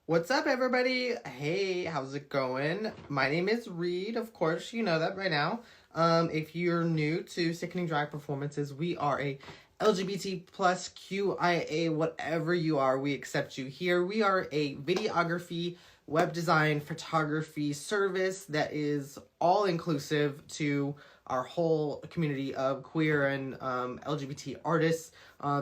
What's up, everybody? Hey, how's it going? My name is Reid. Of course, you know that by now. If you're new to Sickening Drag Performances, we are a LGBT plus QIA, whatever you are, we accept you here. We are a videography, web design, photography service that is all inclusive to our whole community of queer and LGBT artists,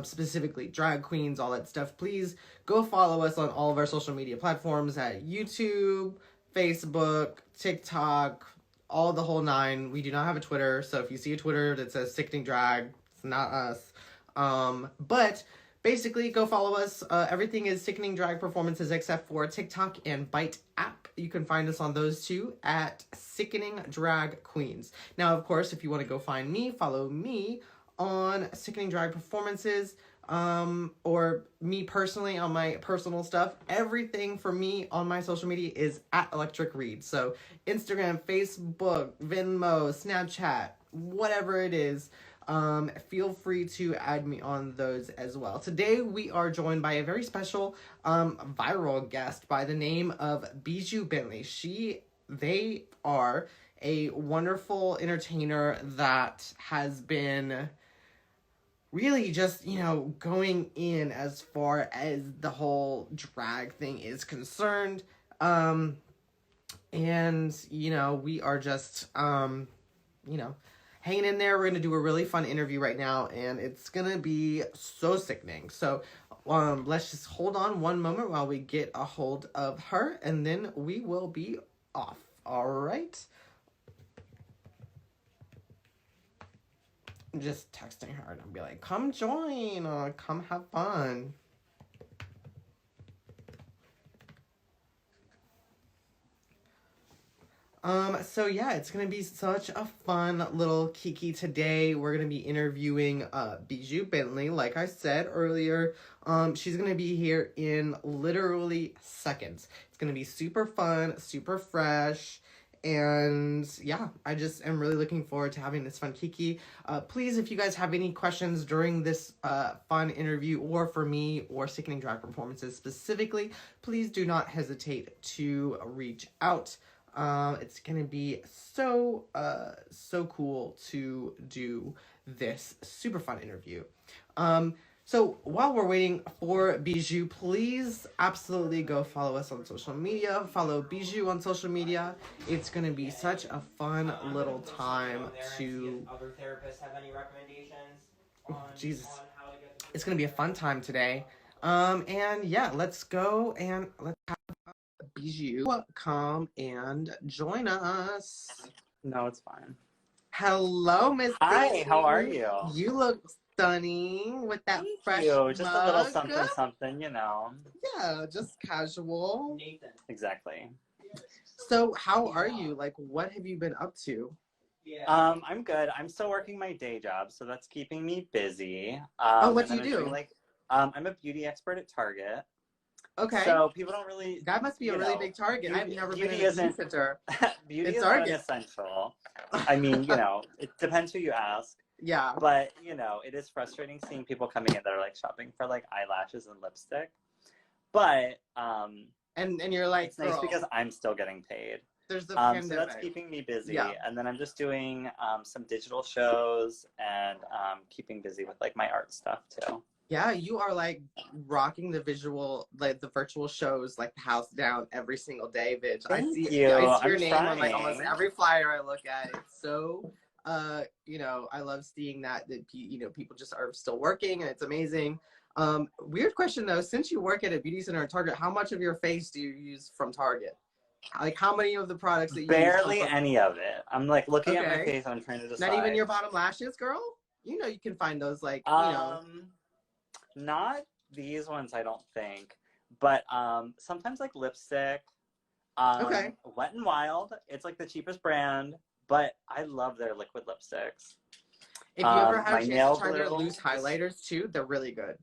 specifically drag queens, all that stuff. Please go follow us on all of our social media platforms at YouTube, Facebook, TikTok, all the whole nine. We do not have a Twitter, so if you see a Twitter that says Sickening Drag, it's not us. But basically, go follow us. Everything is Sickening Drag Performances except for TikTok and Byte app. You can find us on those two at Sickening Drag Queens. Now, of course, if you want to go find me, follow me on Sickening Drag Performances, or me personally on my personal stuff. Everything for me on my social media is at Electric Reid. So Instagram, Facebook, Venmo, Snapchat, whatever it is. Feel free to add me on those as well. Today we are joined by a very special viral guest by the name of BIJOU Bentley. They are a wonderful entertainer that has been really just, going in as far as the whole drag thing is concerned. And, we are just, hanging in there. We're going to do a really fun interview right now, and it's going to be so sickening. So, let's just hold on one moment while we get a hold of her, and then we will be off. All right? I'm just texting her, and I'll be like, come join, come have fun. So yeah, it's gonna be such a fun little kiki today. We're gonna be interviewing BIJOU Bentley, like I said earlier. She's gonna be here in literally seconds. It's gonna be super fun, super fresh, and yeah, I just am really looking forward to having this fun kiki. Please, if you guys have any questions during this fun interview, or for me, or Sickening Drag Performances specifically, please do not hesitate to reach out. It's gonna be so cool to do this super fun interview. So while we're waiting for BIJOU, please absolutely go follow us on social media. Follow BIJOU on social media. It's gonna be such a fun little time to. Other therapists have any recommendations on Jesus, on how to get it's gonna be a fun time today. And yeah, let's go and let's have BIJOU come and join us. No, it's fine. Hello, Miss Hi, how are BIJOU. you? You look stunning with that Thank fresh you. Just a little mug. something, Yeah, just casual. Nathan? Exactly. So, how are you? Like, what have you been up to? Yeah. I'm good. I'm still working my day job, so that's keeping me busy. What do and you then do? I'm a beauty expert at Target. Okay. So people don't really. That must be a really big Target. I've never been in a beauty center. Beauty It's is not an Target. essential. I mean, it depends who you ask. Yeah. But, it is frustrating seeing people coming in that are like shopping for like eyelashes and lipstick. But And you're like, it's nice girl, because I'm still getting paid. there's the So pandemic. that's keeping me busy. Yeah. And then I'm just doing some digital shows and keeping busy with like my art stuff too. Yeah, you are like rocking the virtual shows, like the house down every single day, bitch. Thank I see you. your I'm name on like almost trying. every flyer I look at. It's so, I love seeing that people just are still working, and it's amazing. Weird question though, since you work at a beauty center at Target, how much of your face do you use from Target? Like, how many of the products that you Barely use any of it. I'm like looking at my Okay. face. I'm trying to decide. Not even your bottom lashes, girl? You can find those like, Not these ones, I don't think. But sometimes like lipstick. Okay. Wet n Wild. It's like the cheapest brand, but I love their liquid lipsticks. If you ever have my a chance nail to try their glue loose highlighters too, they're really good.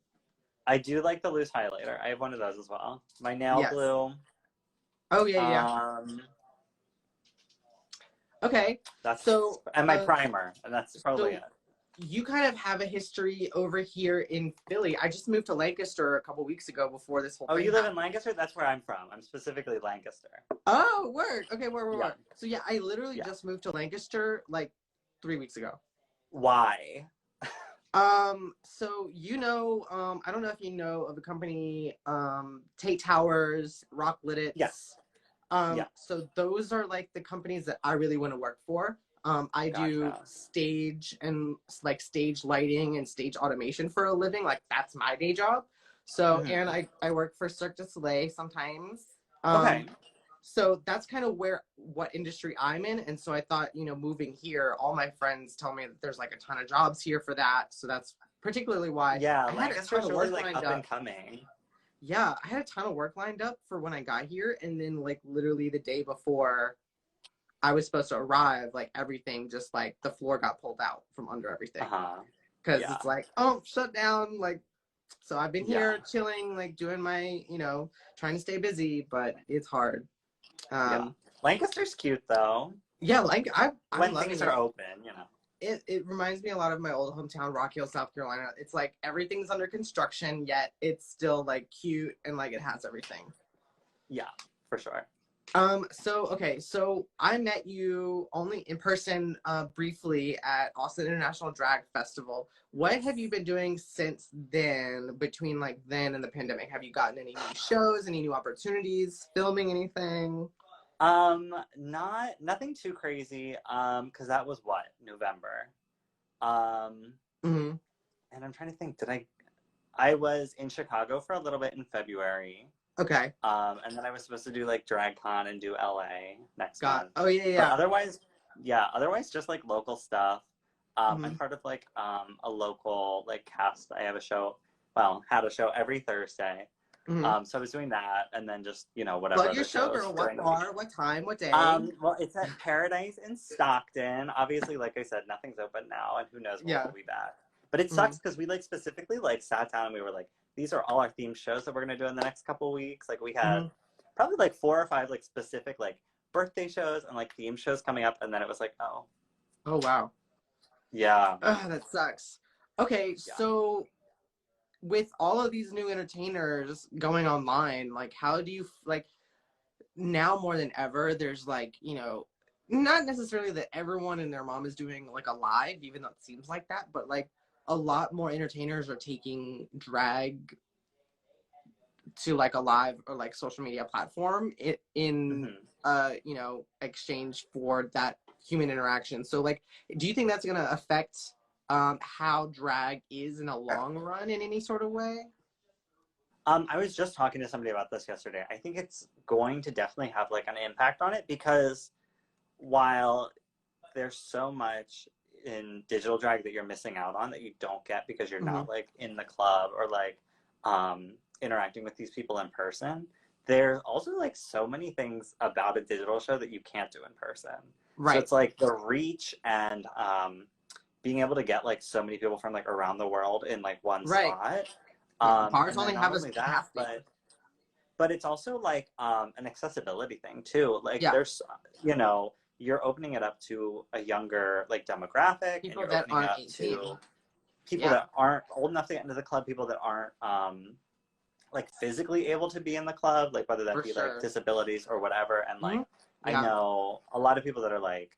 I do like the loose highlighter. I have one of those as well. My nail Yes. glue. Oh yeah. Okay. That's So and my primer, and that's probably it. you kind of have a history over here in Philly. I just moved to Lancaster a couple weeks ago before this whole Oh, thing you live in happened. Lancaster? That's where I'm from. I'm specifically Lancaster. Oh, word. Okay, word, Yeah. word. So yeah, I literally Yeah. just moved to Lancaster like 3 weeks ago. Why? So I don't know if you know of the company, Tate Towers, Rock Yes. Lidditz. Yeah. So those are like the companies that I really want to work for. I do Gotcha. stage and like stage lighting and stage automation for a living. Like that's my day job. So, Mhm. and I work for Cirque du Soleil sometimes. Okay. So that's kind of what industry I'm in. And so I thought, moving here, all my friends tell me that there's like a ton of jobs here for that. So that's particularly why Yeah, I had a ton Lancaster's of really work like lined up and up. coming. Yeah, I had a ton of work lined up for when I got here. And then like literally the day before I was supposed to arrive, like everything just like the floor got pulled out from under everything. Uh-huh. Because Yeah. it's like, oh, shut down. Like, so I've been Yeah. here chilling, like doing my, trying to stay busy, but it's hard. Yeah. Um, Lancaster's cute though. yeah, like I'm When loving things are it. open. It reminds me a lot of my old hometown, Rock Hill, South Carolina. It's like everything's under construction, yet it's still like cute and like it has everything. Yeah, for sure. So I met you only in person briefly at Austin International Drag Festival. What have you been doing since then, between like then and the pandemic? Have you gotten any new shows, any new opportunities, filming anything? Nothing too crazy. Because that was what, November. Um, Mm-hmm. and I'm trying to think, I was in Chicago for a little bit in February. Okay. And then I was supposed to do like DragCon and do LA next Got. month. Oh yeah, But yeah. otherwise just like local stuff. Mm-hmm. I'm part of like a local like cast. I have a show, had a show every Thursday. Mm-hmm. So I was doing that, and then just whatever Plug your other show, shows girl. What during the week. bar? What time? What day? Well, it's at Paradise in Stockton. Obviously, like I said, nothing's open now, and who knows when Yeah. we'll be back. But it sucks because we like specifically like sat down and we were like, these are all our theme shows that we're gonna do in the next couple weeks. Like we had probably like 4 or 5 like specific like birthday shows and like theme shows coming up, and then it was like, oh, Oh wow. yeah, That sucks. Okay, yeah. so with all of these new entertainers going online, like how do you like now more than ever? There's like not necessarily that everyone and their mom is doing like a live, even though it seems like that, but like a lot more entertainers are taking drag to like a live or like social media platform in exchange for that human interaction. So like, do you think that's gonna affect how drag is in a long run in any sort of way? I was just talking to somebody about this yesterday. I think it's going to definitely have like an impact on it because while there's so much in digital drag that you're missing out on that you don't get because you're not like in the club or like interacting with these people in person, there's also like so many things about a digital show that you can't do in person. Right. So it's like the reach and being able to get like so many people from like around the world in like one spot. Bars and only then have not only a that, but it's also like an accessibility thing too. Like there's you're opening it up to a younger like demographic, people and you're that opening aren't up 18. to people that aren't old enough to get into the club, people that aren't like physically able to be in the club, like whether that be like disabilities or whatever. And like I know a lot of people that are like,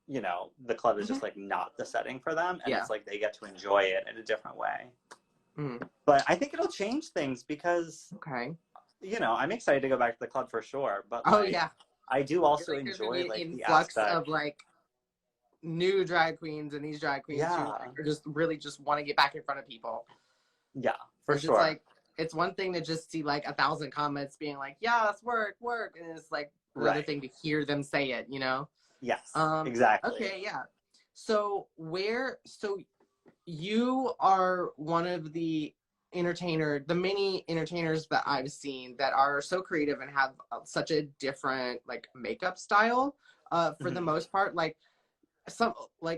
the club is just like not the setting for them, and it's like they get to enjoy it in a different way. But I think it'll change things because I'm excited to go back to the club for sure. But I do also enjoy like the influx aspect of like new drag queens and these drag queens who like, are just really just want to get back in front of people. Yeah, for sure. It's like it's one thing to just see like 1,000 comments being like, yes, work, and it's like another thing to hear them say it, Yes, exactly. Okay, yeah. So you are one of the many entertainers that I've seen that are so creative and have such a different like makeup style. For the most part, like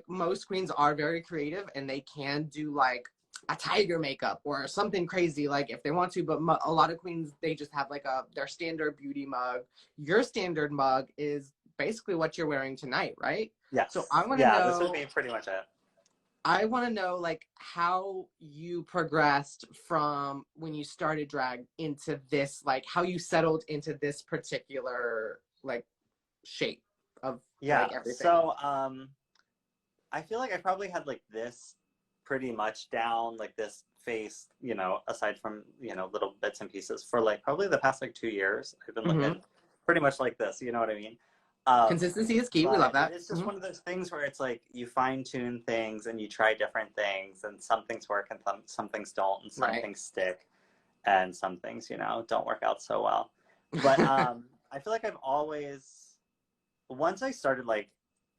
most queens are very creative and they can do like a tiger makeup or something crazy like if they want to, but a lot of queens, they just have like their standard beauty mug. Your standard mug is basically what you're wearing tonight, right? Yes. So I want to know. This would be pretty much it. I want to know like how you progressed from when you started drag into this, like how you settled into this particular like shape of Yeah. like everything. So I feel like I probably had like this pretty much down, like this face, you know, aside from, you know, little bits and pieces for like probably the past like 2 years. I've been looking pretty much like this, you know what I mean? Consistency is key. We love But it that. is just one of those things where it's like you fine tune things and you try different things, and some things work and some things don't, and some things stick, and some things, you know, don't work out so well. But I feel like I've always, once I started like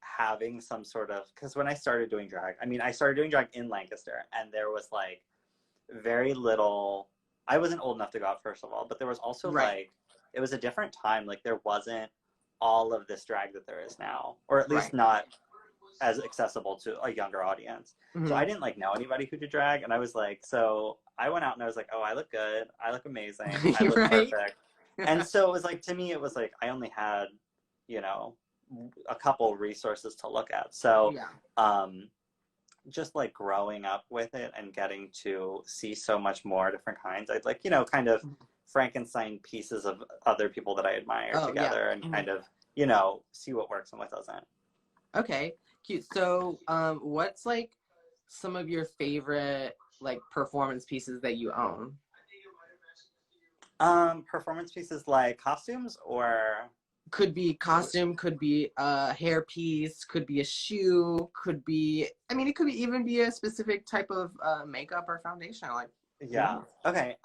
having some sort of, because when I started doing drag, I mean, I started doing drag in Lancaster, and there was like very little. I wasn't old enough to go out, first of all, but there was also like, it was a different time. Like there wasn't all of this drag that there is now, or at least not as accessible to a younger audience. So I didn't like know anybody who did drag, and I was like, so I went out and I was like, oh, I look good, I look amazing, I look perfect. And so it was like, to me, it was like I only had, you know, a couple resources to look at. So just like growing up with it and getting to see so much more different kinds, I'd like, you know, kind of Frankenstein pieces of other people that I admire together and kind of, you know, see what works and what doesn't. Okay, cute. So what's like some of your favorite like performance pieces that you own? Performance pieces like costumes, or could be costume, could be a hair piece, could be a shoe, could be, I mean, it could be even be a specific type of makeup or foundation. Like, okay.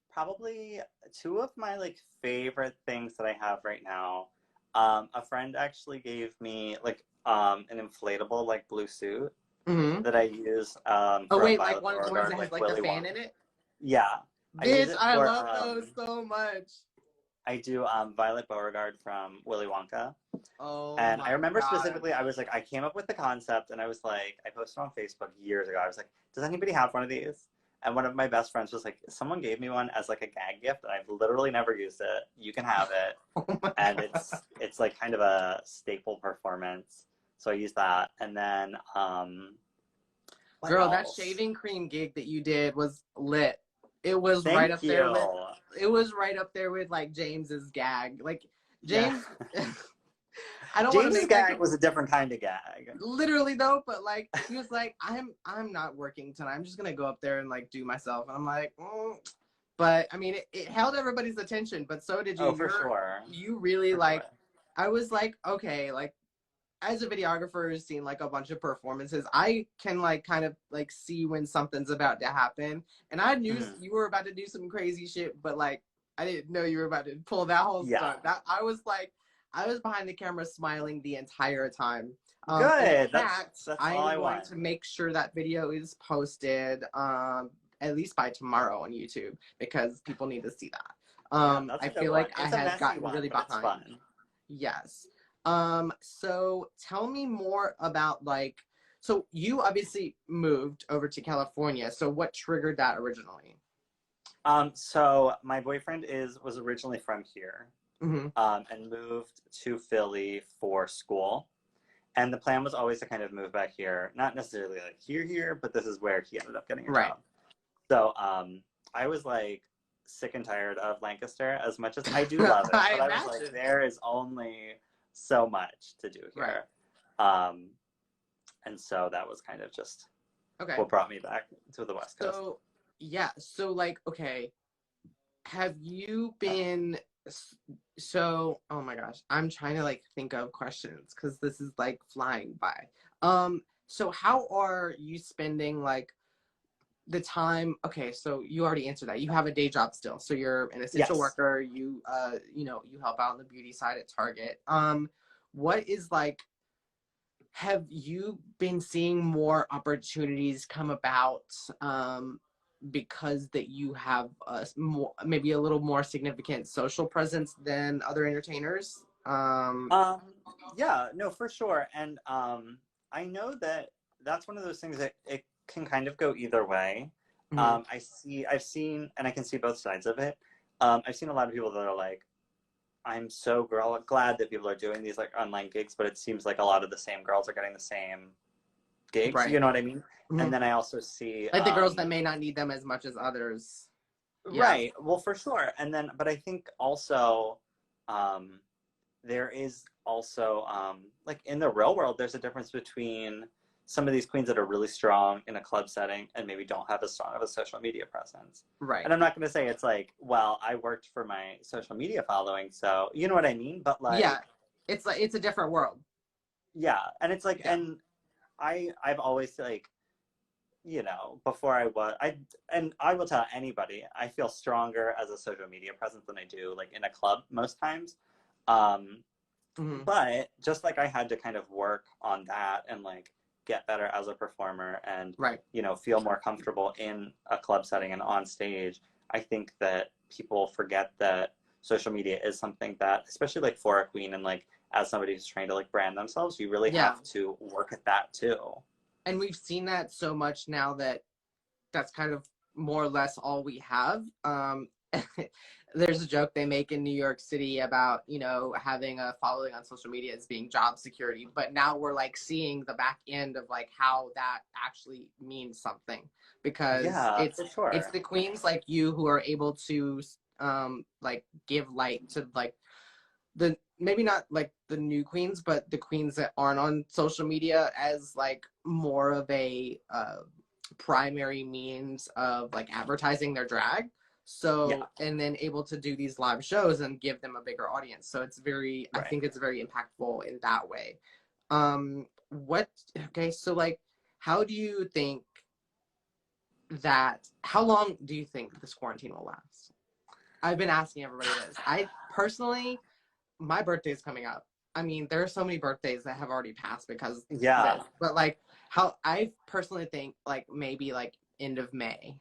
Probably two of my like favorite things that I have right now. A friend actually gave me like an inflatable like blue suit that I use. Oh for wait, Violet like one of the ones that has like the fan in it. Yeah, Bitch, I love those so much. I do Violet Beauregard from Willy Wonka. Oh, and I remember specifically, I was like, I came up with the concept, and I was like, I posted on Facebook years ago. I was like, does anybody have one of these? And one of my best friends was like, someone gave me one as like a gag gift, and I've literally never used it. You can have it. And it's like kind of a staple performance. So I use that. And then, girl, that shaving cream gig that you did was lit. It was right up there with, it was right up there with like James's gag. Like James, I don't want to make gag was a different kind of gag. Literally though, but like he was like, I'm not working tonight. I'm just gonna go up there and like do myself. And I'm like, but I mean, it held everybody's attention. But so did you. Oh, for sure. You really like. I was like, okay, like as a videographer who's seen like a bunch of performances, I can like kind of like see when something's about to happen. And I knew you were about to do some crazy shit, but like I didn't know you were about to pull that whole stunt. That I was like, I was behind the camera smiling the entire time. Good. In fact, I am going to make sure that video is posted at least by tomorrow on YouTube because people need to see that. I feel like I had gotten really behind. Yes. So tell me more about like, so you obviously moved over to California. So what triggered that originally? So my boyfriend was originally from here, and moved to Philly for school. And the plan was always to kind of move back here, not necessarily like here, but this is where he ended up getting a job. So I was like sick and tired of Lancaster, as much as I do love it. But I was like, there is only so much to do here. And so that was kind of just what brought me back to the West Coast. So yeah, so like, okay, have you been, so oh my gosh, I'm trying to like think of questions because this is like flying by. So how are you spending like the time? Okay, so you already answered that. You have a day job still, so you're an essential worker. You you know, you help out on the beauty side at Target. What is like, have you been seeing more opportunities come about because that you have more, maybe a little more significant social presence than other entertainers? Yeah, no, for sure. And I know that that's one of those things that it can kind of go either way. I've seen, and I can see both sides of it. I've seen a lot of people that are like, I'm so glad that people are doing these like online gigs, but it seems like a lot of the same girls are getting the same gigs, right. you know what I mean? Mm-hmm. And then I also see like the girls that may not need them as much as others. Right. Well, for sure. And then, but I think also, there is also, like in the real world, there's a difference between some of these queens that are really strong in a club setting and maybe don't have as strong of a social media presence. Right. And I'm not going to say it's like, well, I worked for my social media following, so you know what I mean? But like, yeah, it's like, it's a different world. Yeah. And it's like, and I've always like, you know, before I will tell anybody, I feel stronger as a social media presence than I do like in a club most times. But just like I had to kind of work on that and like get better as a performer and, you know, feel more comfortable in a club setting and on stage, I think that people forget that social media is something that, especially like for a queen and like as somebody who's trying to like brand themselves, you really have to work at that too. And we've seen that so much now that that's kind of more or less all we have. There's a joke they make in New York City about, you know, having a following on social media as being job security. But now we're like seeing the back end of like how that actually means something, because it's the queens like you who are able to like give light to like the, maybe not like the new queens, but the queens that aren't on social media as like more of a primary means of like advertising their drag. So and then able to do these live shows and give them a bigger audience. So it's very I think it's very impactful in that way. So like how do you think that, how long do you think this quarantine will last? I've been asking everybody this. I personally, my birthday is coming up. I mean, there are so many birthdays that have already passed because but like how I personally think like maybe like end of May.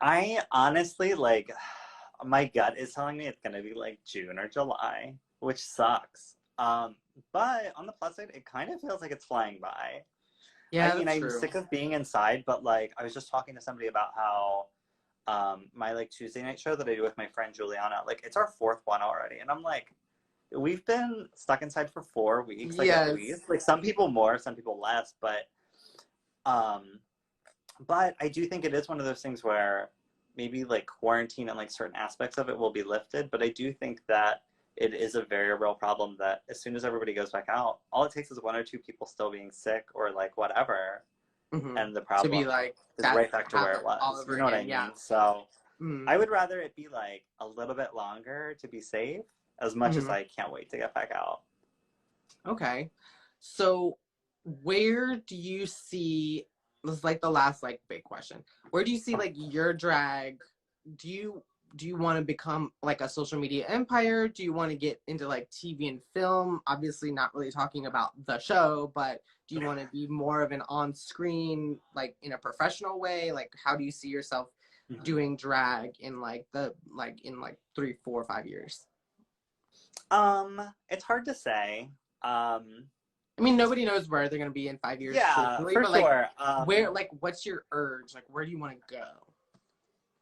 I honestly like, my gut is telling me it's gonna be like June or July, which sucks. But on the plus side, it kind of feels like it's flying by. Yeah, I mean, I'm sick of being inside, but like I was just talking to somebody about how my like Tuesday night show that I do with my friend Juliana, like it's our fourth one already, and I'm like, we've been stuck inside for 4 weeks, like at least. Like some people more, some people less, but I do think it is one of those things where maybe like quarantine and like certain aspects of it will be lifted, but I do think that it is a very real problem that as soon as everybody goes back out, all it takes is 1 or 2 people still being sick or like whatever, and the problem to be like is right back to where it was. You know what I mean? So I would rather it be like a little bit longer to be safe, as much as I can't wait to get back out. Okay. So where do you see, this is like the last like big question, where do you see like your drag, do you want to become like a social media empire? Do you want to get into like TV and film? Obviously not really talking about the show, but do you want to be more of an on-screen, like in a professional way? Like how do you see yourself doing drag in like the, like in like 3, 4, 5 years? It's hard to say. I mean, nobody knows where they're gonna be in 5 years. Yeah, for sure. Where, like, what's your urge? Like, where do you want to go?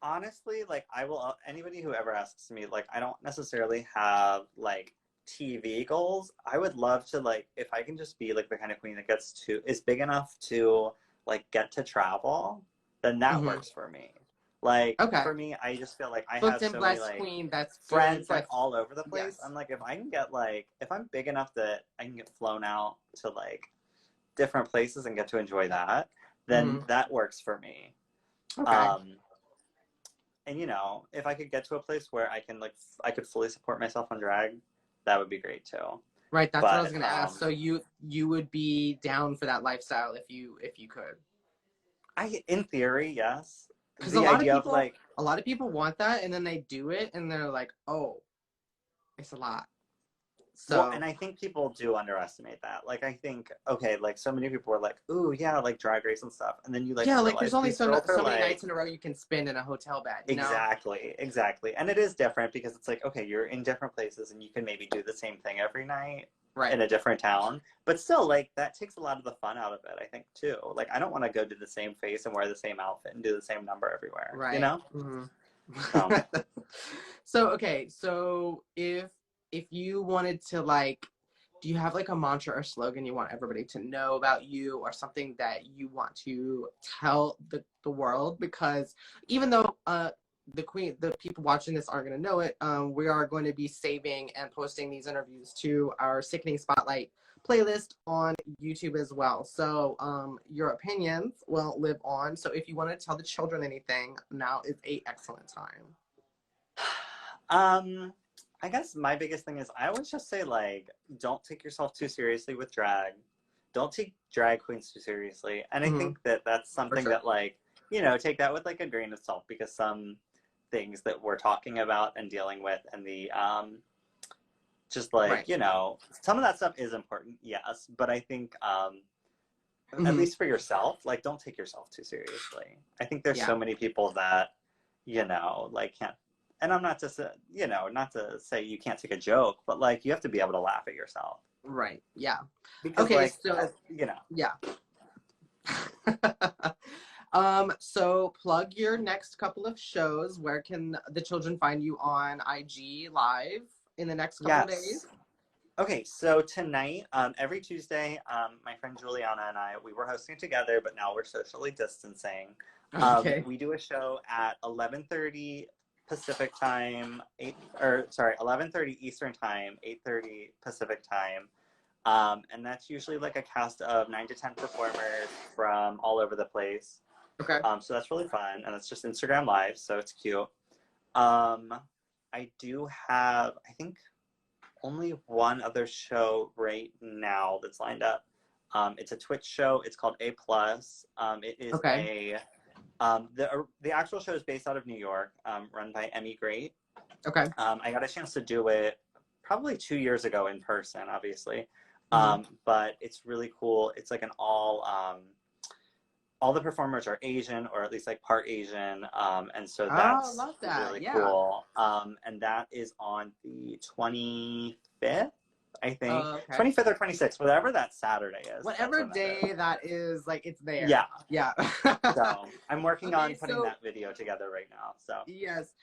Honestly, like, I will. Anybody who ever asks me, like, I don't necessarily have like TV goals. I would love to, like, if I can just be like the kind of queen that is big enough to like get to travel, then that works for me. Like, for me, I just feel like I have so many like queen, that's friends like all over the place. I'm like, if I can get like, if I'm big enough that I can get flown out to like different places and get to enjoy that, then that works for me. And you know, if I could get to a place where I can like, I could fully support myself on drag, that would be great too. Right, that's what I was gonna ask. So you would be down for that lifestyle if you could? In theory, yes. Because a lot of people want that, and then they do it, and they're like, "Oh, it's a lot." So, well, and I think people do underestimate that. Like, I think, okay, like so many people were like, "Ooh, yeah, like Drag Race and stuff," and then you like, like there's only so many nights in a row you can spend in a hotel bed. You Exactly, and it is different because it's like, okay, you're in different places, and you can maybe do the same thing every night. In a different town, but still, like, that takes a lot of the fun out of it, I think, too. Like, I don't want to go to the same face and wear the same outfit and do the same number everywhere, you know? So okay, so if you wanted to like do you have like a mantra or slogan you want everybody to know about you, or something that you want to tell the world? Because even though the people watching this aren't going to know it, we are going to be saving and posting these interviews to our Sickening Spotlight playlist on YouTube as well. So your opinions will live on. So if you want to tell the children anything, now is a excellent time. I guess my biggest thing is I always just say, like, don't take yourself too seriously with drag. Don't take drag queens too seriously. And I think that that's something that, like, you know, take that with like a grain of salt, because some things that we're talking about and dealing with, and the just like, you know, some of that stuff is important, yes, but I think at least for yourself, like, don't take yourself too seriously. I think there's so many people that, you know, like, can't, and I'm not to, you know, not to say you can't take a joke, but like, you have to be able to laugh at yourself. Right. Yeah. Because, okay, like, so you know. Yeah. So plug your next couple of shows. Where can the children find you on IG Live in the next couple of days? Okay, so tonight, every Tuesday, my friend Juliana and I, we were hosting together, but now we're socially distancing. We do a show at 11:30 Pacific time, 11:30 Eastern time, 8:30 Pacific time. And that's usually like a cast of 9 to 10 performers from all over the place. Okay. So that's really fun, and it's just Instagram Live, so it's cute. I do have, I think, only one other show right now that's lined up. It's a Twitch show. It's called A+. It is the actual show is based out of New York, run by Emmy Great. Okay. I got a chance to do it probably 2 years ago in person, obviously. But it's really cool. It's like an all the performers are Asian, or at least like part Asian. And so that's really cool. And that is on the 25th, I think. 25th or 26th, whatever that Saturday is. Whatever day that is, like, it's there. Yeah. Yeah. So I'm working on putting that video together right now. So yes.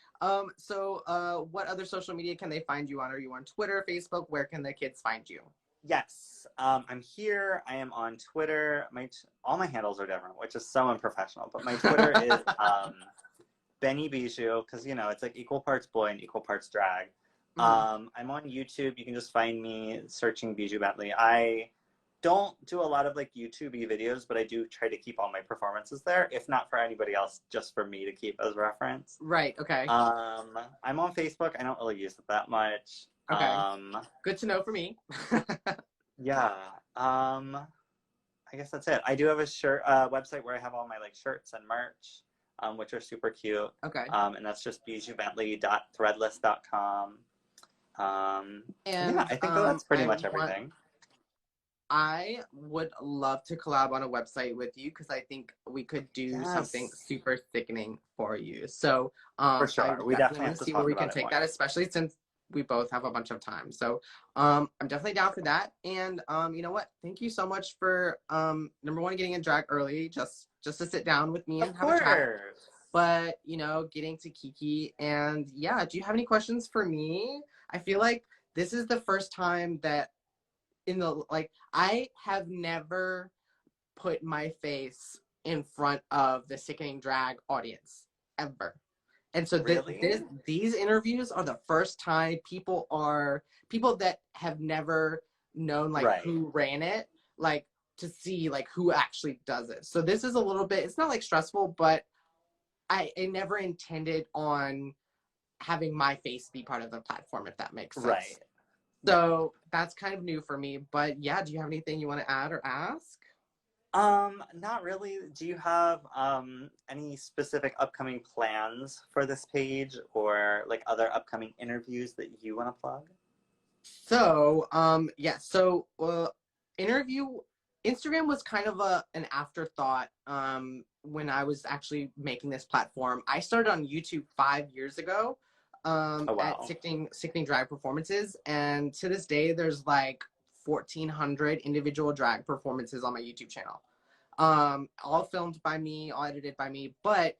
So what other social media can they find you on? Are you on Twitter, Facebook? Where can the kids find you? Yes, I'm here. I am on Twitter. All my handles are different, which is so unprofessional. But my Twitter is Benny Bijou, because, you know, it's like equal parts boy and equal parts drag. I'm on YouTube. You can just find me searching Bijou Bentley. I don't do a lot of like YouTube-y videos, but I do try to keep all my performances there, if not for anybody else, just for me to keep as reference. Right. Okay. I'm on Facebook. I don't really use it that much. Okay. Good to know for me. Yeah. I guess that's it. I do have a website where I have all my like shirts and merch, which are super cute. Okay. And that's just bijoubentley.threadless.com. And yeah, I think that's pretty much everything. I would love to collab on a website with you, because I think we could do something super sickening for you. So for sure, we definitely have to see where we can take that, especially since we both have a bunch of time. So I'm definitely down for that. And you know what? Thank you so much for number one, getting in drag early, just to sit down with me and have a chat. But, you know, getting to Kiki. And yeah, do you have any questions for me? I feel like this is the first time that I have never put my face in front of the Sickening Drag audience ever. And so these interviews are the first time people that have never known like who ran it, like, to see like who actually does it. So this is a little bit, it's not like stressful, but I never intended on having my face be part of the platform, if that makes sense. Right. So that's kind of new for me. But yeah, do you have anything you want to add or ask? Not really. Do you have any specific upcoming plans for this page, or like other upcoming interviews that you want to plug? So, yeah. So, Instagram was kind of an afterthought when I was actually making this platform. I started on YouTube 5 years ago at Sickening Drag Performances, and to this day, there's like 1,400 individual drag performances on my YouTube channel. All filmed by me, all edited by me, but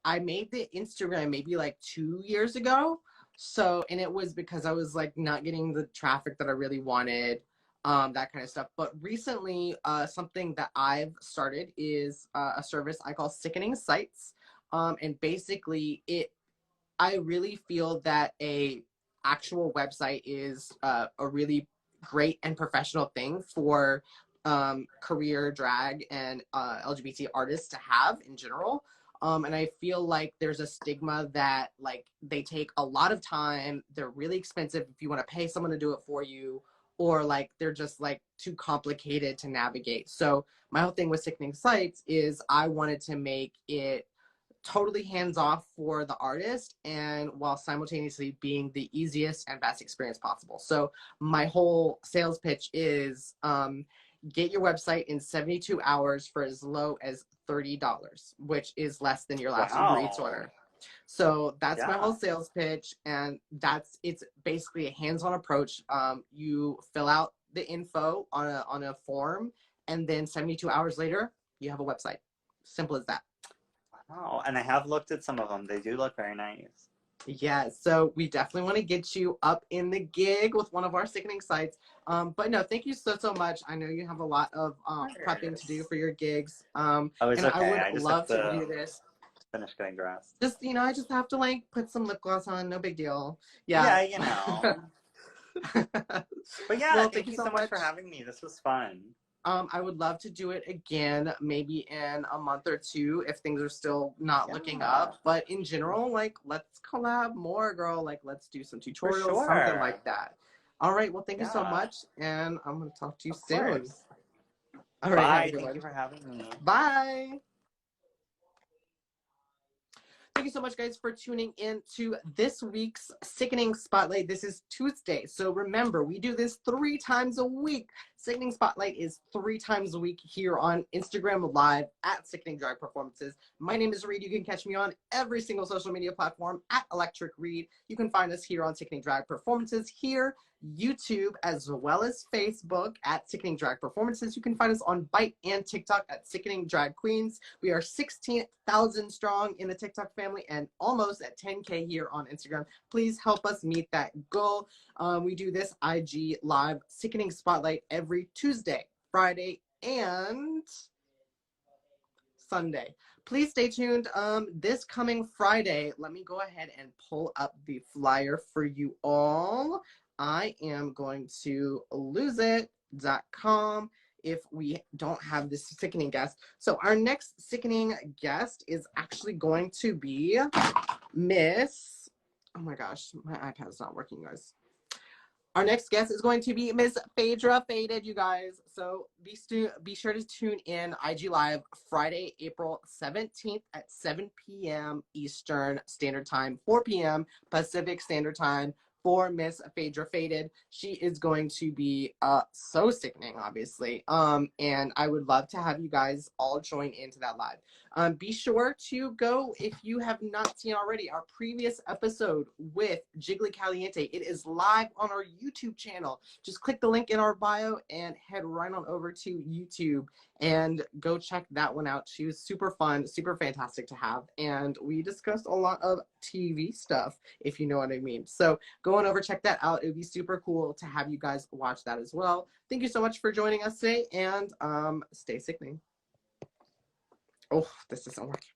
I made the Instagram maybe like 2 years ago. So, and it was because I was like not getting the traffic that I really wanted. that kind of stuff. But recently, something that I've started is a service I call Sickening Sites. And basically I really feel that a actual website is a really great and professional thing for career drag and LGBT artists to have in general. And I feel like there's a stigma that like they take a lot of time, they're really expensive if you want to pay someone to do it for you, or like they're just like too complicated to navigate. So my whole thing with Sickening Sites is I wanted to make it totally hands off for the artist and while simultaneously being the easiest and best experience possible. So my whole sales pitch is get your website in 72 hours for as low as $30, which is less than your last Uber Eats order. So that's my whole sales pitch, and it's basically a hands-on approach. You fill out the info on a form, and then 72 hours later, you have a website. Simple as that. Wow, and I have looked at some of them. They do look very nice. Yeah, so we definitely want to get you up in the gig with one of our Sickening Sites. But no, thank you so much. I know you have a lot of prepping to do for your gigs. Oh, it's and okay. I would love to do this. Finish getting dressed. Just, I just have to like put some lip gloss on. No big deal. Yeah. Yeah, But yeah, well, thank you so much for having me. This was fun. I would love to do it again, maybe in a month or two if things are still not looking up. But in general, like, let's collab more, girl. Like, let's do some tutorials, something like that. All right. Well, thank you so much. And I'm going to talk to you soon. All right. Bye. Thank you for having me. Bye. Thank you so much, guys, for tuning in to this week's Sickening Spotlight. This is Tuesday. So remember, we do this 3 times a week. Sickening Spotlight is 3 times a week here on Instagram Live at Sickening Drag Performances. My name is Reid. You can catch me on every single social media platform at Electric Reid. You can find us here on Sickening Drag Performances here, YouTube, as well as Facebook at Sickening Drag Performances. You can find us on Byte and TikTok at Sickening Drag Queens. We are 16,000 strong in the TikTok family and almost at 10K here on Instagram. Please help us meet that goal. We do this IG Live Sickening Spotlight every Tuesday, Friday, and Sunday. Please stay tuned. This coming Friday, let me go ahead and pull up the flyer for you all. I am going to loseit.com if we don't have this sickening guest. So our next sickening guest is actually going to be Miss, oh my gosh, my iPad is not working, guys. Our next guest is going to be Miss Phaedra Faded, you guys. So be sure to tune in IG Live Friday, April 17th at 7 p.m. Eastern Standard Time, 4 p.m. Pacific Standard Time for Miss Phaedra Faded. She is going to be so sickening, obviously. And I would love to have you guys all join into that live. Be sure to go, if you have not seen already, our previous episode with Jiggly Caliente. It is live on our YouTube channel. Just click the link in our bio and head right on over to YouTube and go check that one out. She was super fun, super fantastic to have. And we discussed a lot of TV stuff, if you know what I mean. So go on over, check that out. It would be super cool to have you guys watch that as well. Thank you so much for joining us today, and stay sickening. Oh, this isn't working.